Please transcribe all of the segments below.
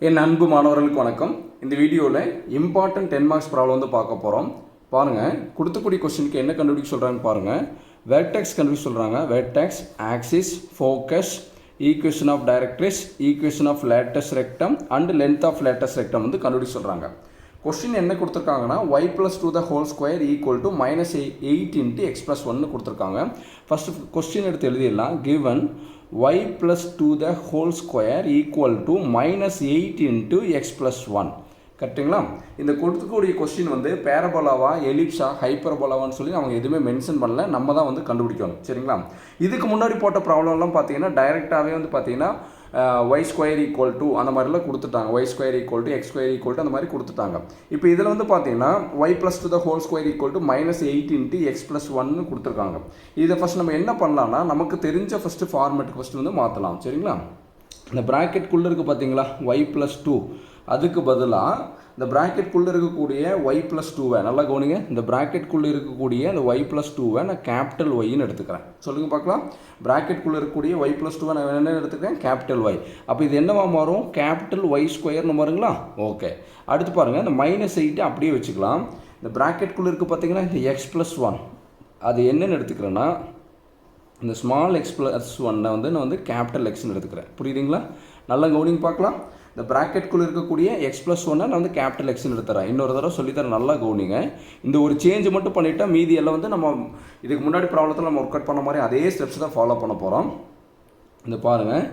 என் அன்பு மாணவர்களுக்கு வணக்கம். இந்த வீடியோவில் இம்பார்ட்டன்ட் 10 மார்க்ஸ் ப்ராப்ளம் வந்து பார்க்க போகிறோம். பாருங்கள், கொடுத்தக்கூடிய கொஸ்டினுக்கு என்ன கண்டுபிடிக்க சொல்கிறாங்கன்னு பாருங்கள். வெர்டெக்ஸ் கண்டுபிடிக்க சொல்கிறாங்க. Vertex, axis, focus, equation of directrix, equation of latus rectum and length of latus rectum வந்து கண்டுபிடிக்க சொல்கிறாங்க. கொஸ்டின் என்ன கொடுத்துருக்காங்கன்னா y + 2 the whole square equal to -8 into x + 1 கொடுத்துருக்காங்க. ஃபஸ்ட்டு கொஸ்டின் எடுத்து எழுதிடலாம். given y + 2 the whole square equal to -8 into x + 1. கரெக்டுங்களா? இந்த கொடுத்துக்கூடிய கொஸ்டின் வந்து பேரபோலாவா, எலிப்ஸா, ஹைப்பர்போலாவான்னு சொல்லி அவங்க எதுவுமே மென்ஷன் பண்ணல. நம்ம தான் வந்து கண்டுபிடிக்கணும். சரிங்களா? இதுக்கு முன்னாடி போட்ட ப்ராப்ளம்லாம் பார்த்தீங்கன்னா டைரெக்டாகவே வந்து பார்த்தீங்கன்னா y² அந்த மாதிரிலாம் கொடுத்துட்டாங்க. y² x² அந்த மாதிரி கொடுத்துட்டாங்க. இப்போ இதில் வந்து பார்த்தீங்கன்னா y + 2 the whole square equal to -8 into x + 1 கொடுத்துருக்காங்க. இதை ஃபஸ்ட் நம்ம என்ன பண்ணலாம்னா, நமக்கு தெரிஞ்ச ஃபஸ்ட்டு ஃபார்மேட்டுக்கு ஃபஸ்ட்டு வந்து மாற்றலாம். சரிங்களா? இந்த ப்ராக்கெட்குள்ளே இருக்குது பார்த்தீங்களா, y + 2, அதுக்கு பதிலாக இந்த ப்ராக்கெட்குள்ளே இருக்கக்கூடிய y + 2வை நல்லா கவனிங்க. இந்த ப்ராக்கெட்குள்ளே இருக்கக்கூடிய அந்த y + 2வை நான் கேபிட்டல் ஒய்ன்னு எடுத்துக்கிறேன். சொல்லுங்கள் பார்க்கலாம். ப்ராக்கெட்குள்ளே இருக்கக்கூடிய y + 2வை நான் என்ன எடுத்துக்கிறேன்? Capital Y. அப்போ இது என்னவா மாறும்? கேபிட்டல் y² மாறுங்களா? ஓகே. அடுத்து பாருங்கள், இந்த -8 அப்படியே வச்சுக்கலாம். இந்த ப்ராக்கெட்குள்ளே இருக்குது பார்த்தீங்கன்னா இந்த x + 1, அது என்னென்னு எடுத்துக்கிறேன்னா இந்த ஸ்மால் x + 1 வந்து நான் வந்து கேபிட்டல் எக்ஸ்ன்னு எடுத்துக்கிறேன். புரியுதுங்களா? நல்லா கவனிங்க பார்க்கலாம். இந்த ப்ராக்கெட்குள்ளே இருக்கக்கூடிய x + 1 நான் வந்து கேபிட்டல் எக்ஸ்ன்னு எடுத்துறேன். இன்னொரு தடவை சொல்லித்தரேன், நல்லா கவனிங்க. இந்த ஒரு சேஞ்சு மட்டும் பண்ணிவிட்டால் மீதி எல்லாம் வந்து நம்ம இதுக்கு முன்னாடி ப்ராப்ளத்தில் நம்ம ஒர்க் அவுட் பண்ண மாதிரி அதே ஸ்டெப்ஸ் தான் ஃபாலோ பண்ண போகிறோம். இந்த பாருங்கள்,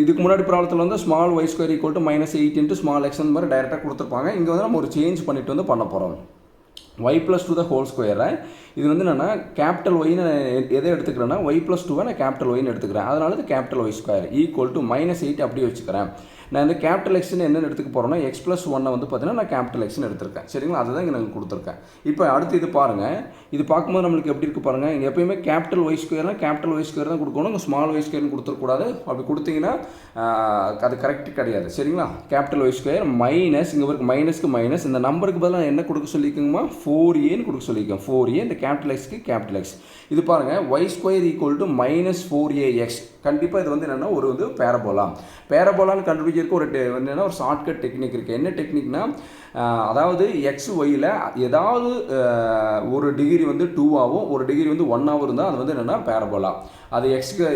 இதுக்கு முன்னாடி ப்ராப்ளத்தில் வந்து small y² = -8 into small x அந்த மாதிரி டைரெக்டாக கொடுத்துருப்பாங்க. இங்கே வந்து நம்ம ஒரு சேஞ்ச் பண்ணிவிட்டு வந்து பண்ண போகிறோம். y + 2 the whole square, இது வந்து என்னென்னா கேபிட்டல் ஒய்னு எதை எடுத்துக்கிறேன்னா y + 2வை நான் கேபிட்டல் ஒய்னு எடுத்துக்கிறேன். அதனால இது கேபிட்டல் y² = -8 அப்படியே வச்சுக்கிறேன். நான் இந்த கேபிட்டல் எக்ஸ்ன்னு என்னென்னு எடுத்துக்க போகிறேன்னா x + 1 வந்து பார்த்தீங்கன்னா நான் கேபிட்டல் எக்ஸ்ன்னு எடுத்திருக்கேன். சரிங்களா? அதுதான் இங்கே நாங்கள் கொடுத்துருக்கேன். இப்போ அடுத்து இது பாருங்கள். இது பார்க்கும்போது நம்மளுக்கு எப்படி இருக்குது பாருங்கள். இங்கே எப்பயுமே கேபிட்டல் y² கேபிட்டல் y² தான் கொடுக்கணும். இங்கே ஸ்மால் y² கொடுத்துருக்கூடாது. அப்படி கொடுத்தீங்கன்னா அது கரெக்ட் கிடையாது. சரிங்களா? கேபிட்டல் y² மைனஸ், இங்கே வரைக்கும் மைனஸ்க்கு மைனஸ், இந்த நம்பருக்கு பதிலாக என்ன கொடுக்க சொல்லிக்கோங்கம்மா? 4aன்னு கொடுக்க சொல்லிக்கோங்க. 4a இந்த கேபிட்டல் எக்ஸ்க்கு கேபிட்டல் எக்ஸ். இது பாருங்கள், y² = -4ax. கண்டிப்பாக இது வந்து என்னென்னா ஒரு வந்து பேரபோலான்னு கண்டுபிடிக்கிறதுக்கு ஒரு என்னென்னா ஒரு ஷார்ட்கட் டெக்னிக் இருக்குது. என்ன டெக்னிக்னா, அதாவது எக்ஸ் ஒய்யில் ஏதாவது ஒரு டிகிரி வந்து 2ஆகவும் ஒரு டிகிரி வந்து 1ஆகவும் இருந்தால் அது வந்து என்னென்னா பேரபோலா. அது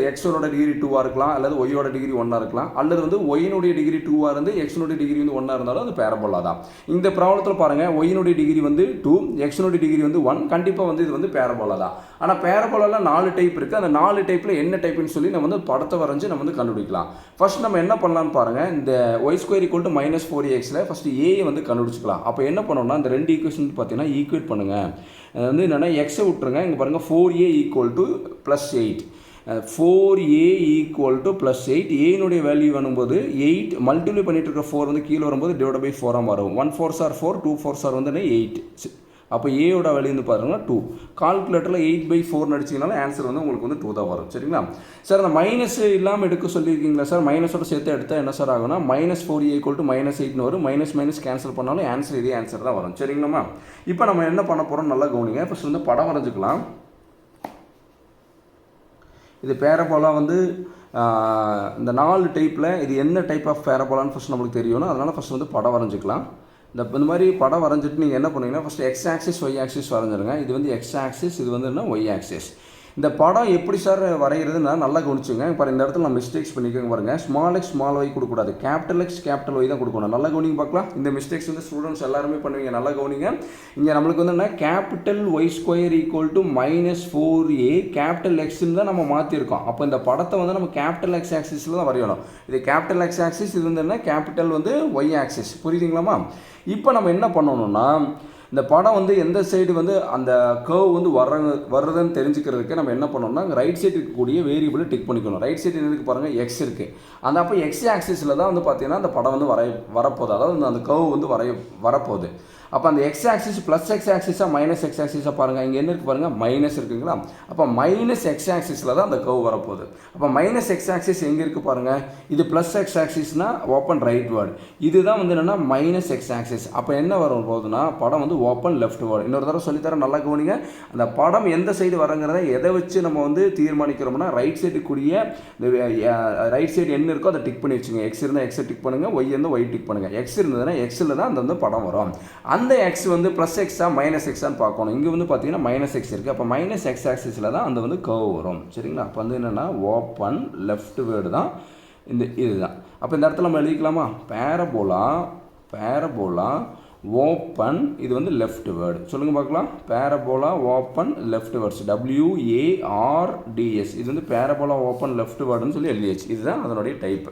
எக்ஸோட டிகிரி 2ஆக இருக்கலாம், அல்லது ஒய்யோட டிகிரி 1ஆக இருக்கலாம், அல்லது வந்து ஒய்னுடைய டிகிரி 2ஆக இருந்து எக்ஸனுடைய டிகிரி வந்து 1ஆக இருந்தாலும் அது பேரபோலா தான். இந்த ப்ராப்ளத்தில் பாருங்கள், ஒய்னுடைய டிகிரி வந்து 2, எக்ஸனுடைய டிகிரி வந்து 1. கண்டிப்பாக வந்து இது வந்து பேரபோலா தான். ஆனால் பேரபோலாவில் 4 டைப் இருக்குது. அந்த 4 டைப்பில் என்ன டைப்புன்னு சொல்லி நம்ம வந்து படத்தை வரைஞ்சி நம்ம வந்து கண்டுபிடிக்கலாம். ஃபர்ஸ்ட் நம்ம என்ன பண்ணலான்னு பாருங்கள். இந்த y² = -4axல ஃபஸ்ட்டு ஏயை வந்து கண்டுபிடிச்சிக்கலாம். அப்போ என்ன பண்ணோம்னா, இந்த ரெண்டு ஈக்குவேஷன் பார்த்தீங்கன்னா ஈக்குவேட் பண்ணுங்கள். அது வந்து என்னென்னா எக்ஸை விட்டுருங்க. இங்கே பாருங்கள், 4a = +8. 4a = +8. ஏனுடைய வேல்யூ வேணும்போது 8 மல்டிப்ளை பண்ணிட்டு இருக்க 4 வந்து கீழே வரும்போது /4 மாறும். 1 4s are 4, 2 4s are வந்து 8. அப்போ ஏயோட வேல்யூ வந்து பாருங்கன்னா 2. கால்குலேட்டரில் 8/4 அடிச்சிங்கனாலும் ஆன்சர் வந்து உங்களுக்கு வந்து 2 தான் வரும். சரிங்களா? சார், அந்த மைனஸ் இல்லாமல் எடுக்க சொல்லியிருக்கீங்களா சார்? மைனஸோட சேர்த்து எடுத்தால் என்ன சார் ஆகுனா -4a = -8ன்னு வரும். மைனஸ் கேன்சல் பண்ணாலும் ஆன்சர் இதே ஆன்சர் தான் வரும். சரிங்களாம்மா? இப்போ நம்ம என்ன பண்ண போகிறோம் நல்லா கவனிங்க. ஃபஸ்ட் வந்து படம் வரைஞ்சிக்கலாம். இது பேரபோலா வந்து இந்த 4 டைப்பில் இது என்ன டைப் ஆஃப் பேரபோலான்னு ஃபஸ்ட் நம்மளுக்கு தெரியணும். அதனால் ஃபஸ்ட் வந்து படம் வரைஞ்சிக்கலாம். இந்த மாதிரி படம் வரைஞ்சிட்டு நீங்கள் என்ன பண்ணுவீங்கன்னா, first x axis y axis வரைஞ்சிருங்க. இது வந்து x ஆக்சிஸ், இது வந்து என்ன y ஆக்சிஸ். இந்த படம் எப்படி சார் வரைகிறதுன்னா நல்லா கவனிச்சுங்க. இப்போ இந்த இடத்துல நான் மிஸ்டேக்ஸ் பண்ணிக்கோங்க பாருங்கள். ஸ்மால் x ஸ்மால் y கொடுக்கக்கூடாது. கேபிட்டல் x கேபிட்டல் y தான் கொடுக்கணும். நல்லா கவனிங்க பார்க்கலாம். இந்த மிஸ்டேக்ஸ் வந்து ஸ்டூடெண்ட்ஸ் எல்லாருமே பண்ணுவீங்க. நல்லா கவனிங்க. இங்கே நம்மளுக்கு வந்து என்ன, கேபிட்டல் y² = -4a கேபிட்டல் எக்ஸ்ன்னு தான் நம்ம மாற்றிருக்கோம். அப்போ இந்த படத்தை வந்து நம்ம கேபிட்டல் x ஆக்சிஸில் தான் வரையணும். இது கேபிட்டல் x ஆக்சிஸ், இது வந்து என்ன கேபிட்டல் வந்து y ஆக்சிஸ். புரியுதுங்களாம்மா? இப்போ நம்ம என்ன பண்ணணும்னா, இந்த படம் வந்து எந்த சைடு வந்து அந்த கர்வ் வந்து வர்றதுன்னு தெரிஞ்சுக்கிறதுக்கு நம்ம என்ன பண்ணோம்னா, ரைட் சைடு இருக்கக்கூடிய வேரியபிளை டிக் பண்ணிக்கணும். ரைட் சைடு என்னதுக்கு பாருங்கள், எக்ஸ் இருக்குது. அந்த அப்போ எக்ஸ் ஆக்சிஸில் தான் வந்து பார்த்தீங்கன்னா அந்த படம் வந்து வரப்போகுது. அதாவது அந்த கர்வ் வந்து வரப்போகுது. அப்போ அந்த எக்ஸ் ஆக்சிஸ் ப்ளஸ் எக்ஸ் ஆக்சிஸா மைனஸ் எக்ஸ் ஆக்சிஸாக பாருங்கள், இங்கே என்ன இருக்குது பாருங்கள், மைனஸ் இருக்குங்களா. அப்போ மைனஸ் எக்ஸ் ஆக்சிஸில் தான் அந்த கர்வ் வரப்போகுது. அப்போ மைனஸ் எக்ஸ் ஆக்சிஸ் எங்கே இருக்குது பாருங்கள், இது ப்ளஸ் எக்ஸ் ஆக்சிஸ்னால் ஓப்பன் ரைட் வேர்டு, இதுதான் வந்து என்னென்னா மைனஸ் எக்ஸ் ஆக்சிஸ். அப்போ என்ன வரும் போகுதுன்னா படம் வந்து ஓப்பன் லெஃப்ட் வேர்டு. இன்னொரு தடவை சொல்லித்தரேன், நல்லா கவனிங்க. அந்த படம் எந்த சைடு வரங்கிறத எதை வச்சு நம்ம வந்து தீர்மானிக்கிறோம்னா ரைட் சைடு கூடிய ரைட் சைடு என்ன இருக்கோ அதை டிக் பண்ணி வச்சுங்க. எக்ஸ் இருந்தால் எக்ஸை டிக் பண்ணுங்கள், ஒய் இருந்தால் ஒய் டிக் பண்ணுங்கள். எக்ஸ் இருந்ததுன்னா எக்ஸில் தான் அந்த வந்து படம் வரும். அந்த எக்ஸ் வந்து ப்ளஸ் எக்ஸா மைனஸ் எக்ஸான்னு பார்க்கணும். இங்கே வந்து பார்த்தீங்கன்னா மைனஸ் எக்ஸ் இருக்குது. அப்போ மைனஸ் எக்ஸ் ஆக்சிஸில் தான் அந்த வந்து கர்வ் வரும். சரிங்களா. அப்போ வந்து என்னென்னா ஓப்பன் லெஃப்ட் வேர்டு தான் இதுதான். அப்போ இந்த இடத்துல நம்ம எழுதிக்கலாமா, பேரபோலா ஓப்பன், இது வந்து லெஃப்ட் வேர்டு. சொல்லுங்கள் பார்க்கலாம், parabola open left words, WARDS, இது வந்து பேரபோலா ஓப்பன் லெஃப்ட் வேர்டுன்னு சொல்லி எழுதியாச்சு. இதுதான் அதனுடைய டைப்பு.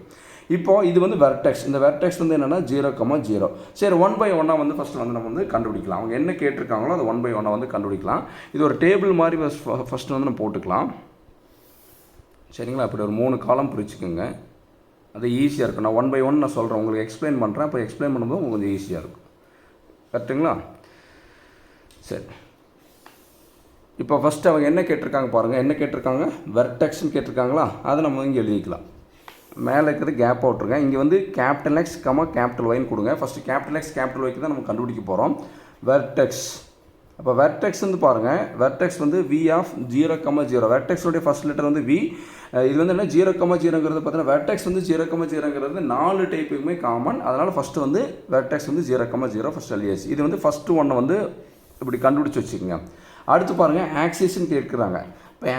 இப்போது இது வந்து வெர்டெக்ஸ். இந்த வெர்டெக்ஸ் வந்து என்னென்னா 0,0. சரி, 1/1 வந்து ஃபஸ்ட்டு வந்து நம்ம வந்து கண்டுபிடிக்கலாம். அவங்க என்ன கேட்டிருக்காங்களோ அதை 1/1 வந்து கண்டுபிடிக்கலாம். இது ஒரு டேபிள் மாதிரி ஃபஸ்ட்டு வந்து நம்ம போட்டுக்கலாம். சரிங்களா. அப்படி ஒரு 3 காலம் பிரிச்சுக்கோங்க, அது ஈஸியாக இருக்கும். நான் 1/1 நான் சொல்கிறேன், உங்களுக்கு எக்ஸ்பிளைன் பண்ணுறேன். அப்போ எக்ஸ்பிளைன் பண்ணும்போது உங்களுக்கு கொஞ்சம் ஈஸியாக இருக்கும். கரெக்டுங்களா. சரி, இப்போ ஃபஸ்ட்டு அவங்க என்ன கேட்டிருக்காங்க பாருங்கள், என்ன கேட்டிருக்காங்க, வெர்டெக்ஸ்ன்னு கேட்டிருக்காங்களா. அதை நம்ம இங்கே எழுதிக்கலாம். மேலே இருக்கிறது கேப் அவுட்ருங்க. இங்கே வந்து கேபிட்டல் எக்ஸ் கேபிட்டல் ஒய்ன்னு கொடுங்க. ஃபஸ்ட்டு கேபிட்டல் எக்ஸ் கேபிட்டல் ஒய்க்கு தான் நம்ம கண்டுபிடிக்க போகிறோம். வெர்டெக்ஸ். அப்போ வெர்டெக்ஸ் வந்து பாருங்கள், வெர்டெக்ஸ் வந்து V ஆஃப் 0,0. வெர்டெக்ஸோடைய ஃபஸ்ட் லெட்டர் வந்து V. இது வந்து என்ன 0,0ங்கிறது பார்த்தீங்கன்னா வெர்டெக்ஸ் வந்து 0,0ங்கிறது 4 டைப்புக்குமே காமன். அதனால் ஃபஸ்ட்டு வந்து வெர்டெக்ஸ் வந்து 0,0 ஃபஸ்ட் எழுதியாச்சு. இது வந்து ஃபஸ்ட்டு ஒன்றை வந்து இப்படி கண்டுபிடிச்சி வச்சுக்கோங்க. அடுத்து பாருங்கள் ஆக்சிஸ்ன்னு கேட்குறாங்க. இப்போ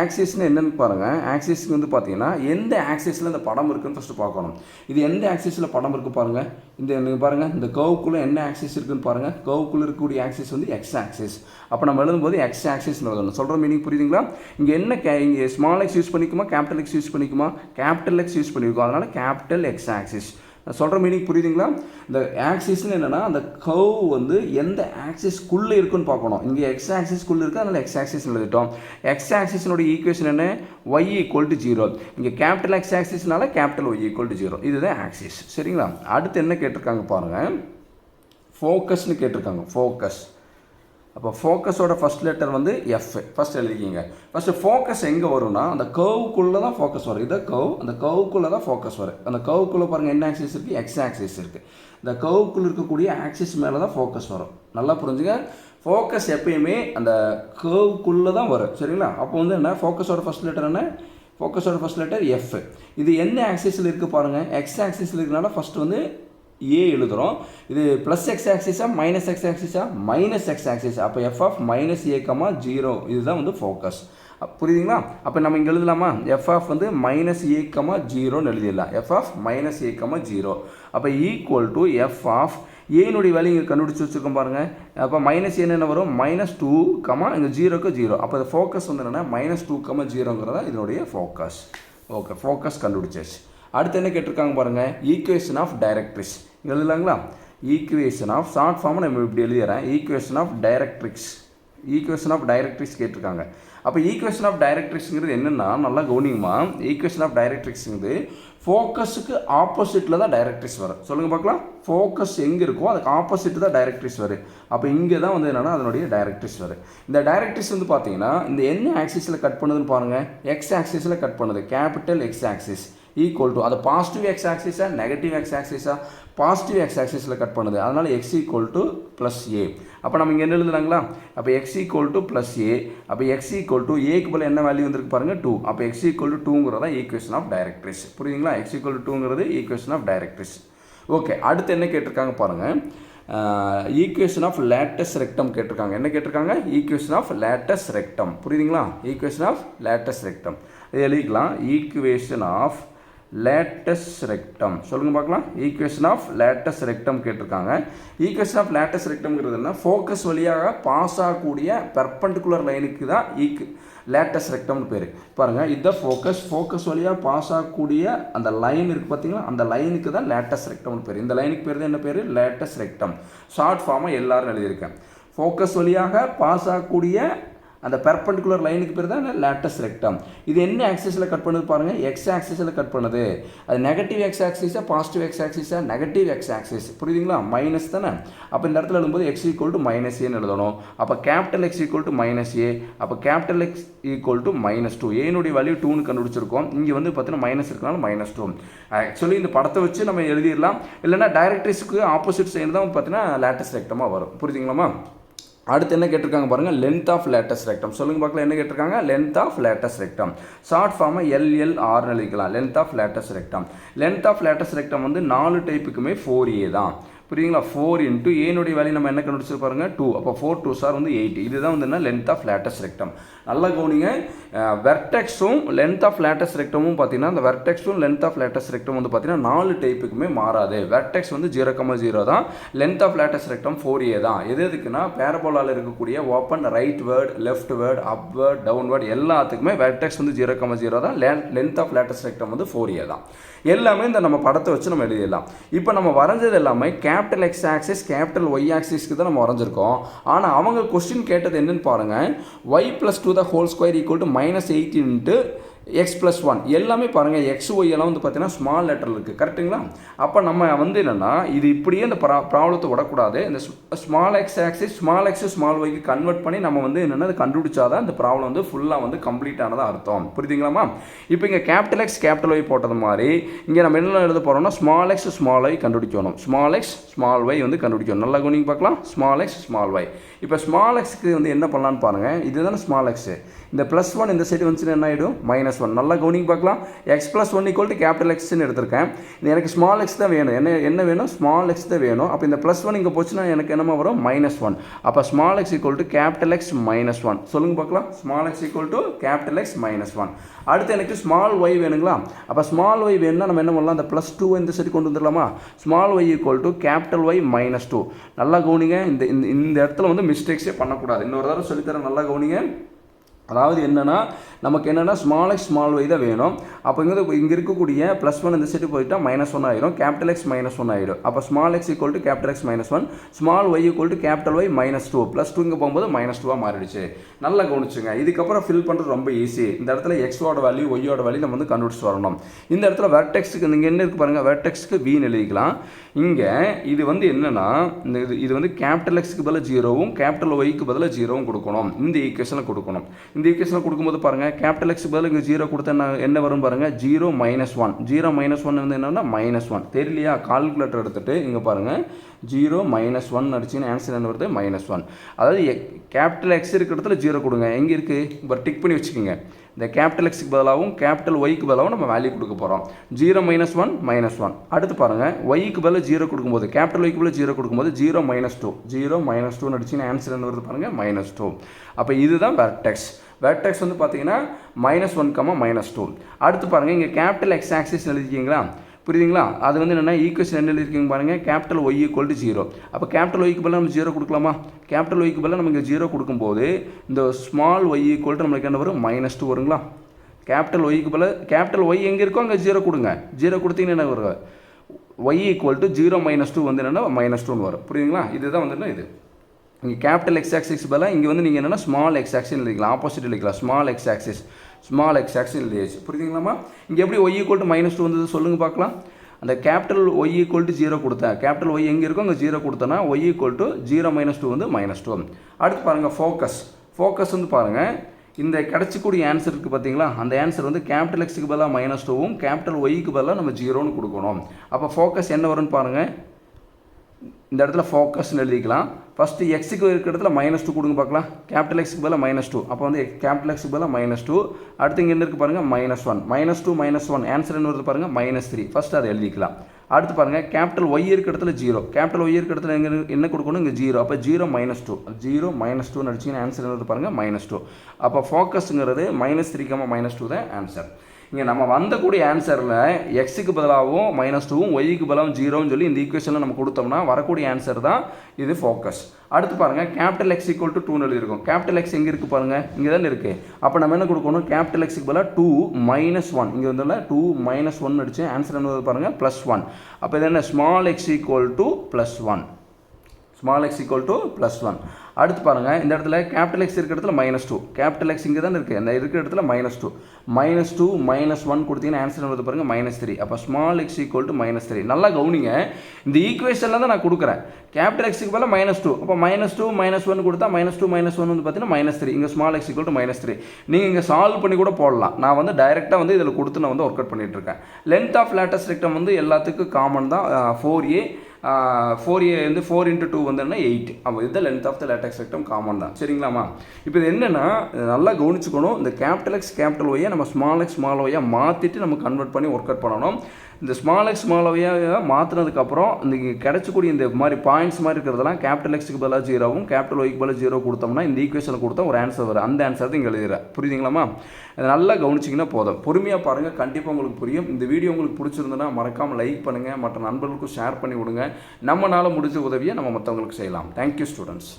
ஆக்சிஸ்னு என்னென்னு பாருங்கள். ஆக்சிஸ்க்கு வந்து பார்த்தீங்கன்னா எந்த ஆக்சிஸில் இந்த படம் இருக்குதுன்னு ஃபஸ்ட்டு பார்க்கணும். இது எந்த ஆக்சிஸில் படம் இருக்குது பாருங்கள். நீங்கள் பாருங்கள், இந்த கர்வுக்குள்ளே என்ன ஆக்சிஸ் இருக்குதுன்னு பாருங்கள். கர்வுக்குள்ளே இருக்கக்கூடிய ஆக்சிஸ் வந்து எக்ஸ் ஆக்சிஸ். அப்போ நம்ம எழுதும்போது எக்ஸ் ஆக்சிஸ்னு எழுதணும். சொல்கிற மீனிங் புரியுதுங்களா. இங்கே என்ன இங்கே ஸ்மால் எக்ஸ் யூஸ் பண்ணிக்குமா, கேபிட்டல் எக்ஸ் யூஸ் பண்ணிக்குமா, கேபிட்டல் எக்ஸ் யூஸ் பண்ணியிருக்கோம். அதனால் கேபிட்டல் எக்ஸ் ஆக்சிஸ். நான் சொல்கிற மீனிங் புரியுதுங்களா. இந்த ஆக்சிஸ்ன்னு என்னென்னா அந்த கர்வ் வந்து எந்த ஆக்சிஸ்க்குள்ளே இருக்குன்னு பார்க்கணும். இங்கே எக்ஸ் ஆக்சிஸ்க்குள்ளே இருக்குது, அதனால் எக்ஸ் ஆக்சிஸ் எழுதிட்டோம். எக்ஸ் ஆக்சிஸ்னுடைய ஈக்குவேஷன் என்ன, y = 0. இங்கே கேபிட்டல் எக்ஸ் ஆக்சிஸ்னால கேபிட்டல் y = 0. இதுதான் ஆக்சிஸ். சரிங்களா. அடுத்து என்ன கேட்டிருக்காங்க பாருங்கள், ஃபோக்கஸ்ன்னு கேட்டிருக்காங்க. ஃபோக்கஸ். அப்போ ஃபோக்கஸோட ஃபஸ்ட் லெட்டர் வந்து F. ஃபஸ்ட் எழுதிக்கிங்க. ஃபஸ்ட்டு ஃபோக்கஸ் எங்கே வரும்னா அந்த கர்வுக்குள்ளே தான் ஃபோக்கஸ் வரும். இதை கர்வ், அந்த கர்வுக்குள்ளே தான் ஃபோக்கஸ் வரும். அந்த கர்வுக்குள்ளே பாருங்கள் என்ன ஆக்சிஸ் இருக்குது, எக்ஸ் ஆக்சிஸ் இருக்குது. இந்த கர்வுக்குள்ளே இருக்கக்கூடிய ஆக்சிஸ் மேலே தான் ஃபோக்கஸ் வரும். நல்லா புரிஞ்சுங்க. ஃபோக்கஸ் எப்பயுமே அந்த கர்வுக்குள்ளே தான் வரும். சரிங்களா. அப்போ வந்து என்ன, ஃபோக்கஸோட ஃபஸ்ட் லெட்டர் என்ன, ஃபோக்கஸோட ஃபஸ்ட் லெட்டர் F. இது என்ன ஆக்சிஸில் இருக்குது பாருங்கள், எக்ஸ் ஆக்சிஸில் இருக்கிறனால ஃபஸ்ட்டு வந்து ஏ எழுதுகிறோம். இது ப்ளஸ் எக்ஸ் ஆக்சிஸா மைனஸ் எக்ஸ் ஆக்சிஸா, மைனஸ் எக்ஸ் ஆக்சிஸ். அப்போ F ஆஃப் -A,0 இதுதான் வந்து ஃபோக்கஸ். புரியுதுங்களா. அப்போ நம்ம இங்கே எழுதலாமா, F ஆஃப் வந்து -A,0ன்னு எழுதிடலாம். F of -A,0. அப்போ ஈக்குவல் டு F ஆஃப் ஏனுடைய வேல்யூ இங்கே கண்டுபிடிச்சி வச்சுருக்கோம் பாருங்கள். அப்போ மைனஸ் என்ன வரும், -2, இங்கே 0க்கு 0. அப்போ இந்த ஃபோக்கஸ் வந்து என்னென்னா -2,0ங்கிறதா இதனுடைய ஃபோக்கஸ். ஓகே, ஃபோக்கஸ் கண்டுபிடிச்சாச்சு. அடுத்து என்ன கேட்டிருக்காங்க பாருங்கள், ஈக்குவேஷன் ஆஃப் டைரக்ட்ரிக்ஸ் எழுதலாங்களா. ஈக்குவேஷன் ஆஃப் ஷார்ட் ஃபார்ம் நம்ம இப்படி எழுதுறேன், equation of directrix. Equation of directrix கேட்டிருக்காங்க. அப்போ ஈக்குவேஷன் ஆஃப் டைரக்ட்ரிக்ஸுங்கிறது என்னென்னா, நல்லா கவனிங்கம்மா. ஈக்குவேஷன் ஆஃப் டைரக்ட்ரிக்ஸுங்கிறது ஃபோக்கஸுக்கு ஆப்போசிட்டில் தான் டைரக்ட்ரிக்ஸ் வரும். சொல்லுங்கள் பார்க்கலாம். ஃபோக்கஸ் எங்கே இருக்கோ அதுக்கு ஆப்போசிட் தான் டைரக்ட்ரிக்ஸ் வரும். அப்போ இங்கே தான் வந்து என்னென்னா அதனுடைய டைரக்ட்ரிக்ஸ் வரும். இந்த டைரக்ட்ரிக்ஸ் வந்து பார்த்தீங்கன்னா இந்த என்ன ஆக்சிஸில் கட் பண்ணுதுன்னு பாருங்கள், எக்ஸ் ஆக்சிஸில் கட் பண்ணுது. Capital x axis equal to அது பாசிட்டிவ் எக்ஸ் ஆக்சிஸா நெகட்டிவ் எக்ஸ் ஆக்சிஸா, பாசிட்டிவ் எக்ஸ் ஆக்சிஸில் கட் பண்ணுது. அதனால் x = +a. அப்போ நம்ம இங்கே என்ன எழுதுனாங்களா, அப்போ x = +a. அப்போ x = ஏக்கு போல் என்ன வேல்யூ வந்துருக்கு பாருங்கள், 2. அப்போ x = 2ங்கிறதா ஈக்குவேஷன் ஆஃப் டைரக்ட்ரிக்ஸ். புரியுதுங்களா. x = 2ங்கிறது ஈக்குவேஷன் ஆஃப் டைரக்ட்ரிக்ஸ். ஓகே, அடுத்து என்ன கேட்டிருக்காங்க பாருங்கள், ஈக்குவேஷன் ஆஃப் லேட்டஸ்ட் ரெக்டம் கேட்டிருக்காங்க. என்ன கேட்டிருக்காங்க, ஈக்குவேஷன் ஆஃப் லேட்டஸ்ட் ரெக்டம். புரியுதுங்களா. ஈக்குவேஷன் ஆஃப் லேட்டஸ்ட் ரெக்டம் இது எழுதிக்கலாம். ஈக்குவேஷன் ஆஃப் லேட்டஸ்ட் ரெக்டம் சொல்லுங்க பார்க்கலாம். ஈக்குவேஷன் ஆஃப் லேட்டஸ்ட் ரெக்டம் கேட்டிருக்காங்க. ஈக்குவேஷன் ஆஃப் லேட்டஸ்ட் ரெக்டம்ங்கிறது என்ன, ஃபோக்கஸ் வழியாக பாஸ் ஆகக்கூடிய பெர்பெண்டிகுலர் லைனுக்கு தான் லேட்டஸ்ட் ரெக்டம்னு பேர். பாருங்கள், இதுதான் ஃபோக்கஸ் வழியாக பாஸ் ஆகக்கூடிய அந்த லைன் இருக்குது பார்த்தீங்களா, அந்த லைனுக்கு தான் லேட்டஸ்ட் ரெக்டம்னு பேர். இந்த லைனுக்கு பேர் தான் என்ன பேர், லேட்டஸ்ட் ரெக்டம். ஷார்ட் ஃபார்மாக எல்லாரும் எழுதியிருக்கேன். ஃபோக்கஸ் வழியாக பாஸ் ஆகக்கூடிய அந்த பெர்பெண்டிகுலர் லைனுக்கு பேர் தான் லேட்டஸ் ரெக்டம். இது என்ன ஆக்சிஸில் கட் பண்ணுது பாருங்கள், எக்ஸ் ஆக்சிஸில் கட் பண்ணுது. அது நெகட்டிவ் எக்ஸ் ஆக்சிஸா பாசிட்டிவ் எக்ஸ் ஆக்சிஸா? Negative x axis. புரியுதுங்களா? மைனஸ் தானே. அப்போ இந்த இடத்துல எழுதும்போது எக்ஸ் ஈக்குவல் டு மைனஸ் ஏன்னு எழுதணும். அப்போ capital x equal to minus A, அப்போ capital x equal to minus 2. ஏனுடைய வேல்யூ 2ன்னு கண்டுபிடிச்சிருக்கோம். இங்கே வந்து பார்த்தீங்கன்னா மைனஸ் இருக்கனால -2. ஆக்சுவலி இந்த படத்தை வச்சு நம்ம எழுதிடலாம், இல்லைன்னா டைரக்ட்ரிஸுக்கு ஆப்போசிட் சைடு தான் பார்த்தீங்கன்னா லேட்டஸ் ரெக்டமாக வரும். புரியுதுங்களாமா? அடுத்து என்ன கேட்டிருக்காங்க பாருங்கள், லென்த் ஆஃப் லேட்டஸ் ரெக்டம். சொல்லுங்க பார்க்கலாம், என்ன கேட்டிருக்காங்க? Length of latus rectum. Short ஃபார்மை LLR எழுதிக்கலாம். Length of latus rectum. Length of latus rectum வந்து 4 டைப்புக்குமே 4A தான். புரியுதுங்களா? 4 இன்ட்டு ஏனுடைய வேல்யூ நம்ம என்ன கண்டுபிடிச்சு பாருங்க 2. அப்போ 4 2 சார் வந்து 8. இதுதான் வந்து என்ன லென்த் ஆஃப் லேட்டஸ் ரெக்டம். நல்லா கவனிங்க, வெர்டெக்ஸும் லென்த் ஆஃப் லேட்டஸ் ரெக்டமும் பார்த்தீங்கன்னா அந்த வெர்டெக்ஸும் லென்த் ஆஃப் லேட்டஸ் ரெக்டம் வந்து பார்த்தீங்கன்னா 4 டைப்புக்குமே மாறாது. வெர்டெக்ஸ் வந்து 0,0 தான், length of latus rectum 4A தான். எதுக்குன்னா பேரபோலாவில் இருக்கக்கூடிய open right word, left word, upward, downward எல்லாத்துக்குமே வெர்டெக்ஸ் வந்து 0,0 தான். லென்த் ஆஃப் லேட்டஸ் ரெக்டம் வந்து 4A தான். எல்லாமே இந்த நம்ம படத்தை வச்சு நம்ம எழுதிடலாம். இப்போ நம்ம வரைஞ்சது எல்லாமே capital x axis capital y ஆக்சிஸ்க்கு தான் நம்ம வரைஞ்சிருக்கோம். ஆனால் அவங்க கொஸ்டின் கேட்டது என்னன்னு பாருங்கள், y + 2 the whole square equal to -8 into x + 1. எல்லாமே பாருங்கள் எக்ஸ் ஒய் எல்லாம் வந்து பார்த்தீங்கன்னா ஸ்மால் லெட்டரில் இருக்குது. கரெக்டுங்களா? அப்போ நம்ம வந்து என்னென்னா இது இப்படியே இந்த ப்ராப்ளத்தை விடக்கூடாது. இந்த ஸ்மால் எக்ஸ் ஆக்சிஸ் ஸ்மால் ஒய்க்கு கன்வெர்ட் பண்ணி நம்ம வந்து என்னென்னா அது கண்டுபிடிச்சாதான் இந்த ப்ராப்ளம் வந்து ஃபுல்லாக வந்து கம்ப்ளீட் ஆனதாக அர்த்தம். புரியுதுங்களாமா? இப்போ இங்கே கேபிட்டல் எக்ஸ் கேபிட்டல் ஒய் போட்டது மாதிரி இங்கே நம்ம என்ன எழுத போகிறோம்னா ஸ்மால் எக்ஸ் ஸ்மால் ஒய் கண்டுபிடிக்கணும். ஸ்மால் எக்ஸ் ஸ்மால் ஒய் வந்து கண்டுபிடிக்கணும். நல்லா கவனிங்க பார்க்கலாம். Small x small y. இப்போ ஸ்மால் எக்ஸ்க்கு வந்து என்ன பண்ணலான்னு பாருங்கள், இதுதானே ஸ்மால் எக்ஸு. இந்த +1 இந்த சைடு வந்துச்சுன்னா என்ன ஆகிடும்? -1. நல்லா கவனிங்க பார்க்கலாம். x + 1 = கேபிட்டல் எக்ஸ்ன்னு எடுத்திருக்கேன். எனக்கு ஸ்மால் எக்ஸ் தான் வேணும். என்ன வேணும்? ஸ்மால் எக்ஸ் தான் வேணும். அப்போ இந்த +1 இங்கே போச்சுன்னா எனக்கு என்னமா வரும்? -1. அப்போ ஸ்மால் எக்ஸ் = கேபிட்டல் எக்ஸ் -1. சொல்லுங்க பார்க்கலாம். Small x = capital x -1. அடுத்து எனக்கு ஸ்மால் ஒய் வேணுங்களா? அப்போ ஸ்மால் ஒய் வேணும்னா நம்ம என்ன பண்ணலாம்? அந்த +2 இந்த சைடு கொண்டு வந்துடலாமா? Small y = capital y -2. நல்லா கவனிங்க, இந்த இடத்துல வந்து மிஸ்டேக்ஸே பண்ணக்கூடாது. இன்னொரு தடவை சொல்லித்தரேன், நல்லா கவனிங்க. அதாவது என்னென்னா நமக்கு என்னென்னா ஸ்மால் எக்ஸ் ஸ்மால் ஒய் தான் வேணும். அப்போ இங்கே இருக்கக்கூடிய +1 இந்த சைடு போயிட்டால் -1 ஆயிரும். கேபிட்டல் எக்ஸ் -1 ஆயிடும். அப்போ small x = capital x -1, small y = capital y -2. +2 இங்கே போகும்போது -2 மாறிடுச்சு. நல்லா கவனிச்சுங்க. இதுக்கப்புறம் ஃபில் பண்ணுறது ரொம்ப ஈஸி. இந்த இடத்துல எக்ஸோட வேல்யூ ஒய்யோட வேல்யூ நம்ம வந்து கண்டுபிடிச்சு வரணும். இந்த இடத்துல வெர்டெக்ஸுக்கு நீங்கள் என்ன இருக்குது பாருங்கள், வெர்டெக்ஸுக்கு V எழுதிக்கலாம். இங்கே இது வந்து என்னென்னா இது வந்து கேபிட்டல் எக்ஸுக்கு பதிலாக 0வும் கேபிட்டல் ஒய்க்கு பதிலாக 0வும் கொடுக்கணும். இந்த ஈக்குவேஷனில் கொடுக்கணும். இந்த ஈக்குவேஷனில் கொடுக்கும்போது பாருங்கள், கேபிட்டல் எக்ஸ் பதில் இங்கே 0 கொடுத்தா என்ன வரும் பாருங்கள்? 0 - 1. 0 - 1 வந்து என்னன்னா -1. தெரியலையா? கால்குலேட்டர் எடுத்துகிட்டு இங்கே பாருங்கள் 0 - 1 அடிச்சிங்கன்னா ஆன்சர் என்ன வருது? -1. அதாவது கேபிட்டல் எக்ஸ் இருக்கிற இடத்துல 0 கொடுங்க. எங்கே இருக்குது? இப்போ டிக் பண்ணி வச்சுக்கோங்க. இந்த கேபிட்டல் எக்ஸுக்கு பதிலாகவும் கேபிட்டல் ஒய்க்கு பதிலாகவும் நம்ம வேல்யூ கொடுக்க போகிறோம். 0 - 1 -1. அடுத்து பாருங்கள், ஒய்க்கு பதில் 0 கொடுக்கும்போது கேபிட்டல் ஒய்க்கு பதில் 0 கொடுக்கும்போது 0 - 2. 0 - 2 அடிச்சிங்கன்னா ஆன்சர் என்ன வருது பாருங்கள்? -2. அப்போ இதுதான் வெர்டெக்ஸ். வெர்டெக்ஸ் வந்து பார்த்தீங்கன்னா -1, -2. அடுத்து பாருங்கள், இங்கே கேபிட்டல் எக்ஸ் ஆக்சிஸ் எழுதிக்கிங்களா? புரியுதுங்களா? அது வந்து என்னென்னா ஈக்குவேஷன் என்ன எழுதிருக்கீங்க பாருங்கள், கேபிட்டல் ஒய் = 0. அப்போ கேபிட்டல் ஒய்க்கு பதிலாக நம்ம 0 கொடுக்கலாமா? கேபிட்டல் ஒய்க்கு பதிலாக நம்ம இங்கே 0 கொடுக்கும்போது இந்த ஸ்மால் ஒய் = நம்மளுக்கு என்ன வரும்? -2 வருங்களா? கேபிட்டல் ஒய்க்கு பதிலாக கேபிட்டல் ஒய் எங்கே இருக்கோ அங்கே 0 கொடுங்க. 0 கொடுத்தீங்கன்னா என்ன வரும்? ஒய் = 0 - 2 வந்து என்னென்னா -2 வரும். புரியுதுங்களா? இதுதான் வந்து இது இங்கே கேபிட்டல் எக்ஸ் ஆக்சிஸ் பதிலாக இங்கே வந்து நீங்கள் என்னென்னா ஸ்மால் எக்ஸ் ஆக்சிஸ் எழுதிக்கலாம். ஆப்போசிட் எழுதிக்கலாம். ஸ்மால் எக்ஸ் ஆக்சிஸ் எழுதியாச்சு. புரியுதுங்களாமா? இங்கே எப்படி ஒய் = -2 வந்தது சொல்லுங்கள் பார்க்கலாம். அந்த கேபிட்டல் ஒய் = 0 கொடுத்தேன். கேபிட்டல் ஒய் எங்கே இருக்கோ அங்கே 0 கொடுத்தேன்னா ஒய் = 0 - 2 வந்து -2. அடுத்து பாருங்கள் ஃபோக்கஸ் வந்து பாருங்கள், இந்த கிடச்சிக்கூடிய ஆன்சர் இருக்குது பார்த்தீங்களா? அந்த ஆன்சர் வந்து கேபிட்டல் எக்ஸுக்கு பதிலாக -2வும் கேபிட்டல் ஒய்க்கு பதிலாக நம்ம 0ன்னு கொடுக்கணும். அப்போ ஃபோக்கஸ் என்ன வரும்னு பாருங்கள். இந்த இடத்துல ஃபோக்கஸ்ன்னு எழுதிக்கலாம். ஃபஸ்ட்டு எக்ஸுக்கு இருக்கிற இடத்துல -2 கொடுங்க பார்க்கலாம். கேபிட்டல் எக்ஸுக்கு பதிலாக -2. அப்போ வந்து கேபிட்டல் எக்ஸுக்கு பதிலாக -2. அடுத்து இங்கே என்ன இருக்குது பாருங்கள்? -1. -2 -1 ஆன்சர் என்ன வருது பாருங்கள்? -3. ஃபஸ்ட்டு அதை எழுதிக்கலாம். அடுத்து பாருங்கள், கேபிட்டல் ஒய் இருக்கிற இடத்துல 0. கேபிட்டல் ஒய் இருக்கிற இடத்துல எங்கே என்ன கொடுக்கணும்? இங்கே 0. அப்போ 0 - 2. 0 - 2 அடிச்சிங்கன்னா ஆன்சர் என்ன வருது பாருங்கள்? -2. அப்போ ஃபோக்கஸுங்கிறது -3, -2 தான் ஆன்சர். இங்கே நம்ம வந்தக்கூடிய ஆன்சரில் எக்ஸுக்கு பதிலாகவும் -2வும் ஒய்க்கு பதிலாகவும் 0ன்னு சொல்லி இந்த ஈக்குவேஷனில் நம்ம கொடுத்தோம்னா வரக்கூடிய ஆன்சர் தான் இது ஃபோக்கஸ். அடுத்து பாருங்கள், கேபிட்டல் எக்ஸ் = 2ன்னு எழுதியிருக்கும். கேபிட்டல் எக்ஸ் எங்கே இருக்குது பாருங்கள்? இங்கே தான் இருக்குது. அப்போ நம்ம என்ன கொடுக்கணும்? கேபிட்டல் எக்ஸுக்கு பதிலாக 2 - 1. இங்கே வந்து 2 - 1 அடிச்சு ஆன்சர் என்ன வருது பாருங்கள்? +1. அப்போ இது என்ன? Small x = +1. Small x = +1. அடுத்து பாருங்கள் இந்த இடத்துல கேபிட்டல் எக்ஸ் இருக்கிற இடத்துல -2, கேபிட்டல் எக்ஸ் இங்கே தான் இருக்குது, அந்த இருக்கிற இடத்துல -2, -2 -1 கொடுத்தீங்கன்னா ஆன்சர் வருது பாருங்கள் -3. அப்போ ஸ்மால் எக்ஸ் ஈக்குவல் டு -3. நல்லா கவனிங்க, இந்த ஈக்குவேஷனில் தான் நான் கொடுக்குறேன். கேபிட்டல் எக்ஸுக்கு பதிலாக -2, அப்போ -2 -1 கொடுத்தா -2 -1 வந்து பார்த்தீங்கன்னா -3. இங்கே ஸ்மால் எக்ஸ் ஈக்குவல் டு -3. நீங்கள் இங்கே சால்வ் பண்ணி கூட போடலாம். நான் வந்து டைரெக்டாக வந்து இதில் கொடுத்து நான் வந்து ஒர்க் அவுட் பண்ணிட்டு இருக்கேன். லென்த் ஆஃப் லேட்டஸ்ட் ரெக்டம் வந்து எல்லாத்துக்கும் காமன் தான், 4a. 4a வந்து 4 × 2 வந்து 8. அப்போ இது length of the latus rectum common தான். சரிங்களாமா? இப்போ இது என்னென்னா நல்லா கவனிச்சுக்கணும், இந்த கேபிட்டல் எக்ஸ் கேபிட்டல் ஒய்யை நம்ம ஸ்மால் எக்ஸ் ஸ்மால் ஒய்யாக மாற்றிட்டு நம்ம கன்வெர்ட் பண்ணி ஒர்க் அவுட் பண்ணணும். இந்த ஸ்மால் எக்ஸ் ஸ்மால் ஒய்யாக மாற்றினதுக்கப்புறம் இந்த கிடைச்சக்கூடிய இந்த மாதிரி பாயிண்ட்ஸ் மாதிரி இருக்கிறதெல்லாம் கேபிட்டல் எக்ஸுக்கு பதிலாக 0வும் கேபிட்டல் ஒய்க்கு பதிலாக 0 கொடுத்தோம்னா இந்த ஈக்குவேஷனை கொடுத்தா ஒரு ஆன்சர் வரும். அந்த ஆன்சர் தான் இங்கே எழுதுகிறேன். புரியுதுங்களாமா? அதை நல்லா கவனிச்சிங்கன்னா போதும். பொறுமையாக பாருங்கள், கண்டிப்பாக உங்களுக்கு புரியும். இந்த வீடியோ உங்களுக்கு பிடிச்சிருந்ததுன்னா மறக்காமல் லைக் பண்ணுங்கள், மற்ற நண்பர்களுக்கும் ஷேர் பண்ணி விடுங்க. நம்மளால் முடிஞ்ச உதவியை நம்ம மற்றவங்களுக்கு செய்யலாம். Thank you students.